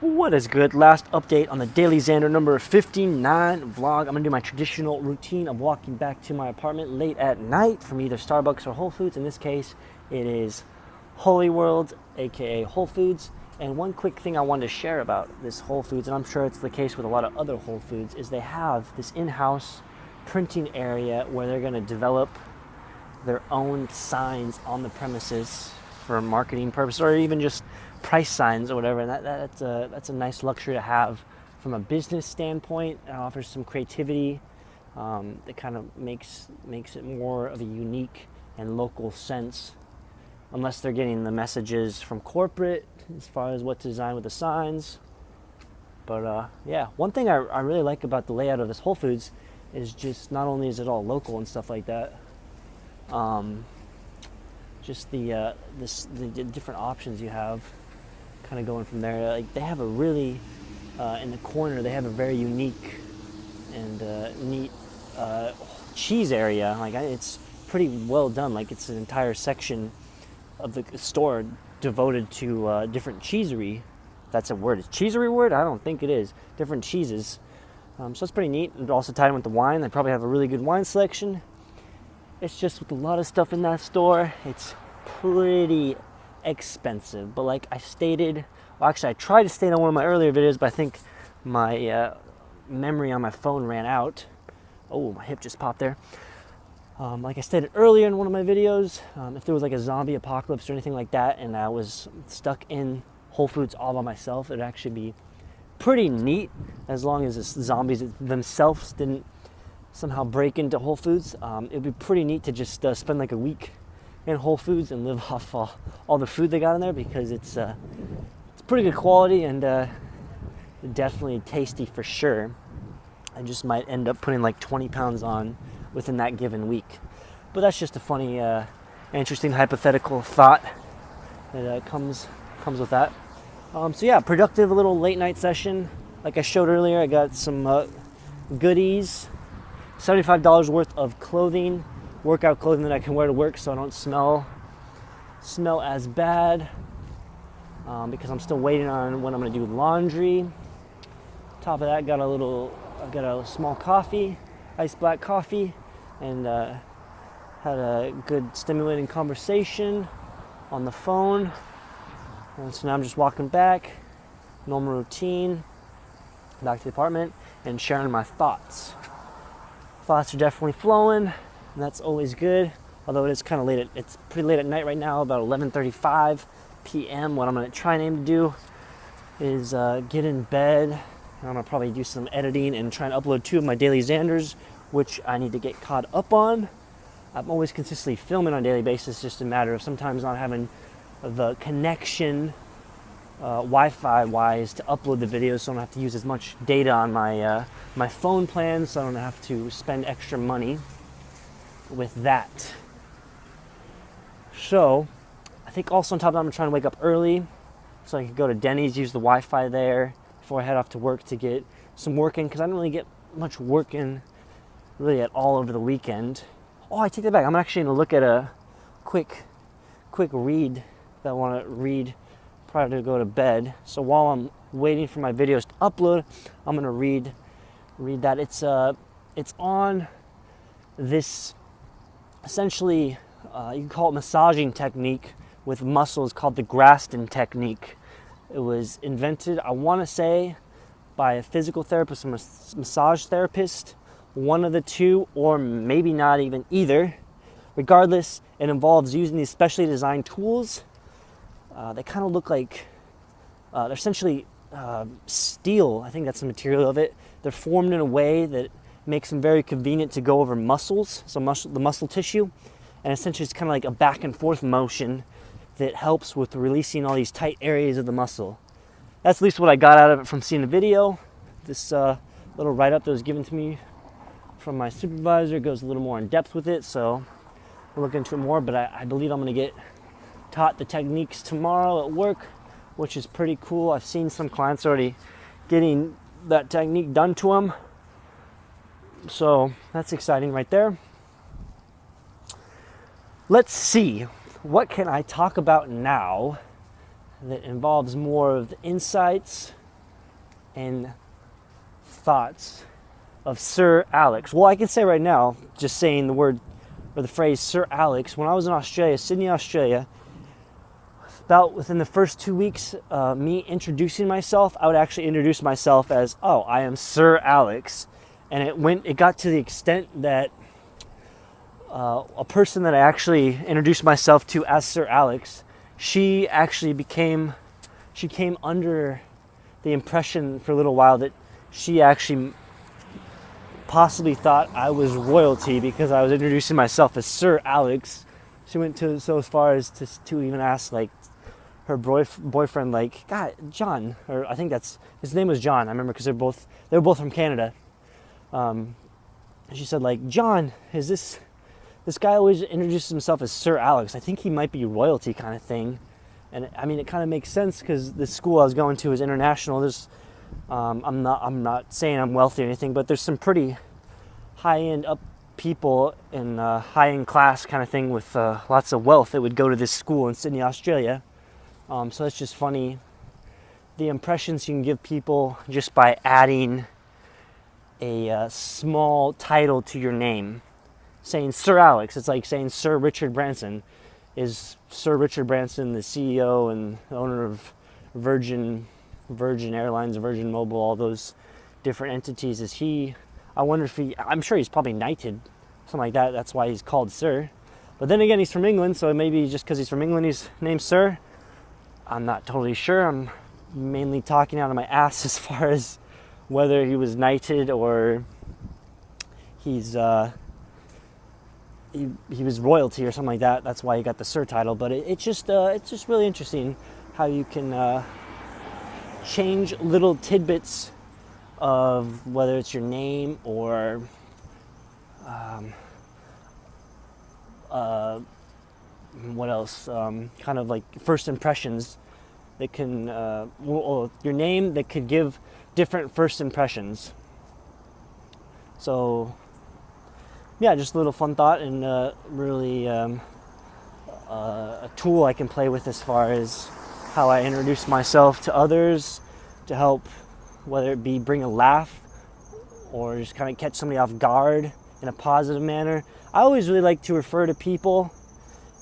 What is good? Last update on the DailyXander number 59 vlog. I'm gonna do my traditional routine of walking back to my apartment late at night from either Starbucks or Whole Foods. In this case, it is Holy World, aka Whole Foods. And one quick thing I wanted to share about this Whole Foods, and I'm sure it's the case with a lot of other Whole Foods, is they have this in-house printing area where they're gonna develop their own signs on the premises for marketing purposes, or even just price signs or whatever. And that's a nice luxury to have from a business standpoint. It offers some creativity that kind of makes it more of a unique and local sense, unless they're getting the messages from corporate as far as what to design with the signs. But yeah, one thing I really like about the layout of this Whole Foods is just not only is it all local and stuff like that, just the different options you have kind of going from there. Like they have a really in the corner they have a very unique and neat cheese area. Like it's pretty well done. Like it's an entire section of the store devoted to different cheesery. That's a word. Is cheesery a word? I don't think it is. Different cheeses. So it's pretty neat. And also tied in with the wine. They probably have a really good wine selection. It's just with a lot of stuff in that store, it's pretty expensive. But like I stated, well, actually I tried to state on one of my earlier videos, but I think my memory on my phone ran out. Oh, my hip just popped there. Like I stated earlier in one of my videos, if there was like a zombie apocalypse or anything like that and I was stuck in Whole Foods all by myself, it'd actually be pretty neat as long as the zombies themselves didn't somehow break into Whole Foods. It'd be pretty neat to just spend like a week in Whole Foods and live off all the food they got in there, because it's pretty good quality and definitely tasty for sure. I just might end up putting like 20 pounds on within that given week. But that's just a funny, interesting hypothetical thought that comes with that. So yeah, productive little late night session. Like I showed earlier, I got some goodies. $75 worth of clothing, workout clothing that I can wear to work so I don't smell as bad, because I'm still waiting on when I'm going to do laundry. Top of that, I got a small coffee, iced black coffee, and had a good stimulating conversation on the phone. And so now I'm just walking back, normal routine, back to the apartment and sharing my thoughts. Thoughts are definitely flowing, and that's always good. Although it is kind of late. It's pretty late at night right now, about 11:35 p.m. What I'm going to try and aim to do is get in bed. I'm going to probably do some editing and try and upload 2 of my DailyXanders, which I need to get caught up on. I'm always consistently filming on a daily basis, just a matter of sometimes not having the connection Wi-Fi wise to upload the videos, so I don't have to use as much data on my phone plan, so I don't have to spend extra money with that. So I think also on top of that, I'm trying to wake up early so I can go to Denny's, use the Wi-Fi there before I head off to work to get some work in, because I don't really get much work in really at all over the weekend. Oh, I take that back. I'm actually going to look at a quick read that I want to read prior to go to bed. So while I'm waiting for my videos to upload, I'm going to read that. It's on this essentially you can call it massaging technique with muscles called the Graston technique. It was invented, I want to say, by a physical therapist and massage therapist, one of the two, or maybe not even either. Regardless, it involves using these specially designed tools. They kind of look like, they're essentially steel. I think that's the material of it. They're formed in a way that makes them very convenient to go over muscles, so the muscle tissue. And essentially it's kind of like a back and forth motion that helps with releasing all these tight areas of the muscle. That's at least what I got out of it from seeing the video. This little write-up that was given to me from my supervisor goes a little more in depth with it, so we'll look into it more. But I believe I'm going to get taught the techniques tomorrow at work, which is pretty cool. I've seen some clients already getting that technique done to them, so that's exciting right there. Let's see, what can I talk about now that involves more of the insights and thoughts of Sir Alex? Well, I can say right now, just saying the word or the phrase Sir Alex, when I was in Australia, Sydney, Australia, about within the first 2 weeks, me introducing myself, I would actually introduce myself as, oh, I am Sir Alex. And it got to the extent that a person that I actually introduced myself to as Sir Alex, she came under the impression for a little while that she actually possibly thought I was royalty because I was introducing myself as Sir Alex. She went so as far as to even ask like her boyfriend, like, God, John, or I think his name was John. I remember because they were both from Canada. She said, like, John, is this guy always introduces himself as Sir Alex? I think he might be royalty kind of thing. And I mean, it kind of makes sense because the school I was going to is international. There's I'm not saying I'm wealthy or anything, but there's some pretty high-end up people in high-end class kind of thing with lots of wealth that would go to this school in Sydney, Australia. So it's just funny the impressions you can give people just by adding a small title to your name. Saying Sir Alex, it's like saying Sir Richard Branson. Is Sir Richard Branson the CEO and owner of Virgin Airlines, Virgin Mobile, all those different entities? Is he, I wonder if I'm sure he's probably knighted, something like that. That's why he's called Sir. But then again, he's from England, so maybe just because he's from England, he's named Sir. I'm not totally sure. I'm mainly talking out of my ass as far as whether he was knighted or he was royalty or something like that. That's why he got the Sir title. But it's just really interesting how you can change little tidbits of whether it's your name or what else? Kind of like first impressions that can, your name that could give different first impressions. So, yeah, just a little fun thought and really a tool I can play with as far as how I introduce myself to others to help, whether it be bring a laugh or just kind of catch somebody off guard in a positive manner. I always really like to refer to people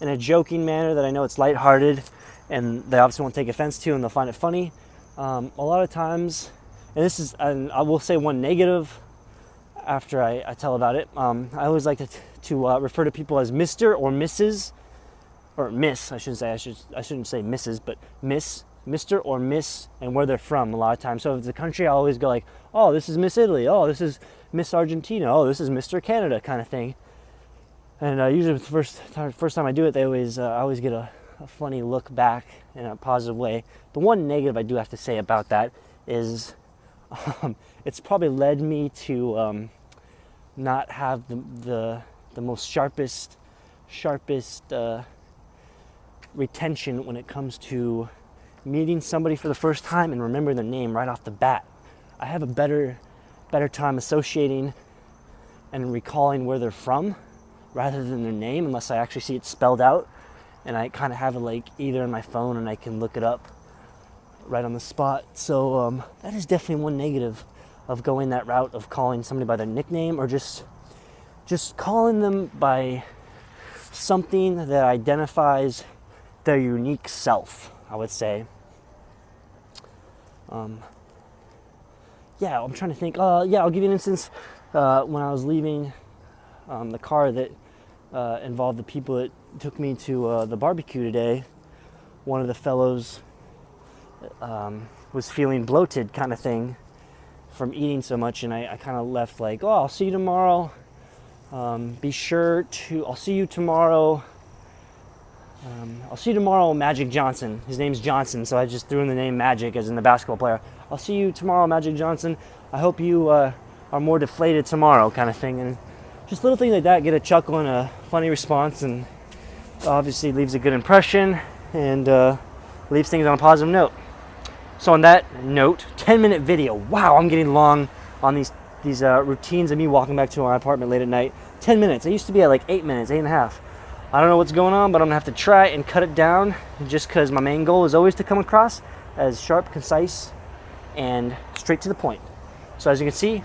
in a joking manner that I know it's lighthearted and they obviously won't take offense to and they'll find it funny. A lot of times, and I will say one negative after I tell about it. I always like to refer to people as Mr. or Mrs. or Miss. I shouldn't say Mrs. but Miss, Mr. or Miss, and where they're from a lot of times. So if it's a country, I always go like, oh, this is Miss Italy. Oh, this is Miss Argentina. Oh, this is Mr. Canada, kind of thing. And usually the first time I do it, I always get a funny look back in a positive way. The one negative I do have to say about that is it's probably led me to not have the most sharpest retention when it comes to meeting somebody for the first time and remembering their name right off the bat. I have a better time associating and recalling where they're from rather than their name, unless I actually see it spelled out and I kind of have it like either on my phone and I can look it up right on the spot. So that is definitely one negative of going that route of calling somebody by their nickname or just calling them by something that identifies their unique self, I would say. Yeah, I'm trying to think. I'll give you an instance. When I was leaving the car that involved the people that took me to the barbecue today, one of the fellows was feeling bloated kind of thing from eating so much, and I kind of left like, oh, I'll see you tomorrow. I'll see you tomorrow. I'll see you tomorrow, Magic Johnson. His name's Johnson, so I just threw in the name Magic as in the basketball player. I'll see you tomorrow, Magic Johnson. I hope you are more deflated tomorrow, kind of thing. And just little things like that get a chuckle and a funny response, and obviously leaves a good impression and leaves things on a positive note. So on that note, 10-minute video. Wow, I'm getting long on these routines of me walking back to my apartment late at night. 10 minutes. I used to be at like 8 minutes, 8.5. I don't know what's going on, but I'm going to have to try and cut it down just because my main goal is always to come across as sharp, concise, and straight to the point. So as you can see,